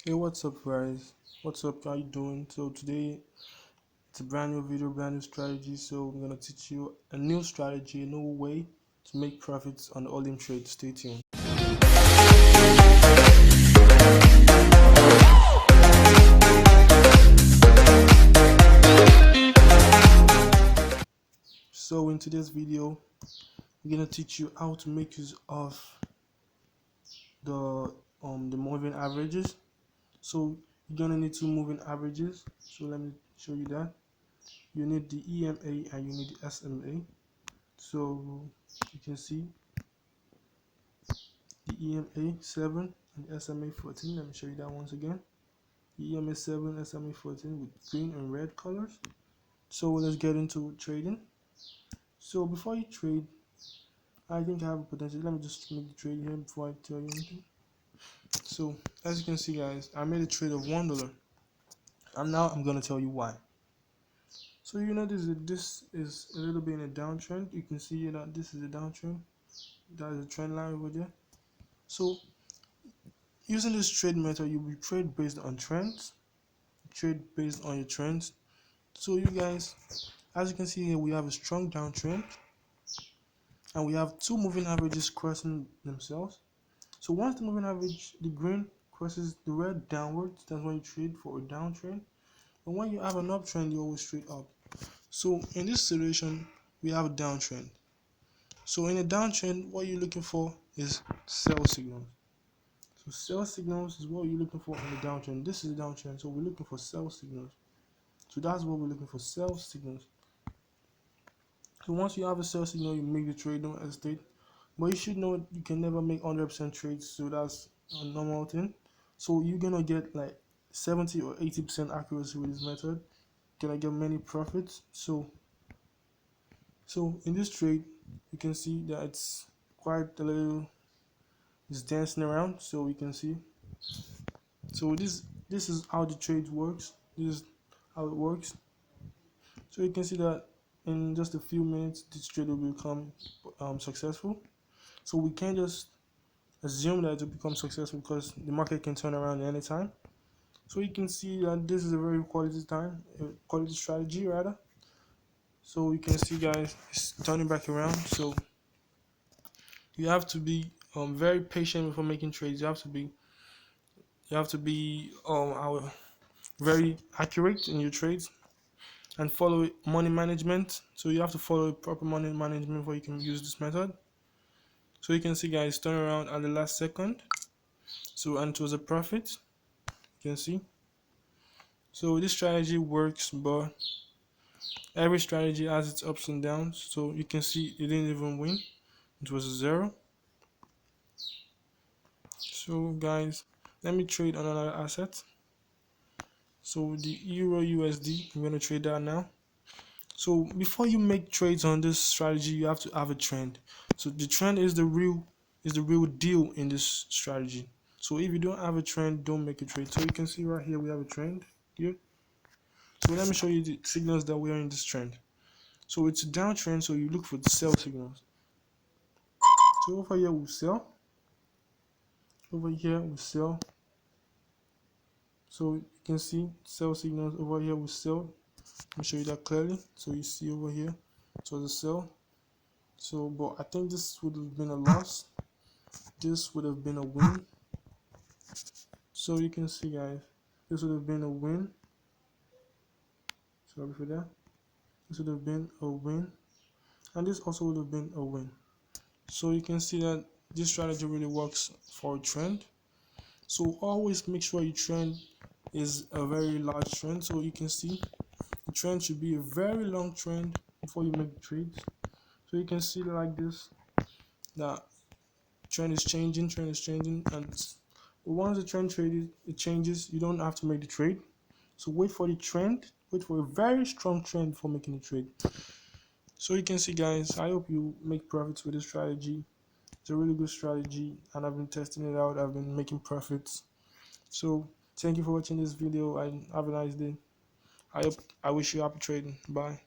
Hey, what's up, guys? What's up? How you doing? So today it's a brand new video, brand new strategy. So I'm gonna teach you a new strategy, a new way to make profits on the Olymptrade. Stay tuned. So in today's video, I'm gonna teach you how to make use of the moving averages. So you're gonna need two moving averages. So let me show you that. You need the EMA and you need the SMA. So you can see the EMA 7 and SMA 14. Let me show you that once again. The EMA 7, SMA 14 with green and red colors. So let's get into trading. So before you trade, I think I have a potential. Let me just make the trade here before I tell you anything. So as you can see, guys, I made a trade of $1, and now I'm gonna tell you why. So you notice that this is a little bit in a downtrend. You can see that this is a downtrend. That is a trend line over there. So using this trade method, you will trade based on trends. Trade based on your trends. So you guys, as you can see here, we have a strong downtrend, and we have two moving averages crossing themselves. So once the moving average, the green crosses the red downwards, that's when you trade for a downtrend. But when you have an uptrend, you always trade up. So in this situation, we have a downtrend. So in a downtrend, what you're looking for is sell signals. So sell signals is what you're looking for in the downtrend. This is a downtrend, so we're looking for sell signals. So that's what we're looking for, sell signals. So once you have a sell signal, you make the trade, don't hesitate. But you should know you can never make 100% trades, so that's a normal thing. So you're gonna get like 70 or 80% accuracy with this method. You're gonna get many profits. So in this trade, you can see that it's quite a little, it's dancing around. So we can see. So this is how the trade works. This is how it works. So you can see that in just a few minutes, this trade will become successful. So we can't just assume that it will become successful because the market can turn around at any time. So you can see that this is a very quality strategy rather. So you can see, guys, it's turning back around. So you have to be very patient before making trades. You have to be very accurate in your trades and follow money management. So you have to follow proper money management before you can use this method. So you can see, guys, turn around at the last second. So and it was a profit. You can see. So this strategy works, but every strategy has its ups and downs. So you can see it didn't even win. It was a 0. So guys, let me trade on another asset. So the Euro USD, I'm gonna trade that now. So before you make trades on this strategy, you have to have a trend. So the trend is the real deal in this strategy. So if you don't have a trend, don't make a trade. So you can see right here we have a trend here. So let me show you the signals that we are in this trend. So it's a downtrend, so you look for the sell signals. So over here we sell. Over here we sell. So you can see sell signals over here we sell. Let me show you that clearly. So you see over here, it was a sell. So, but I think this would have been a loss. This would have been a win. So you can see, guys, this would have been a win. Sorry for that. This would have been a win, and this also would have been a win. So you can see that this strategy really works for a trend. So always make sure your trend is a very large trend. So you can see the trend should be a very long trend before you make the trades. So you can see like this, that trend is changing, and once the trend it changes, you don't have to make the trade. So wait for the trend, wait for a very strong trend before making the trade. So you can see, guys, I hope you make profits with this strategy. It's a really good strategy, and I've been testing it out. I've been making profits. So thank you for watching this video, and have a nice day. I wish you happy trading. Bye.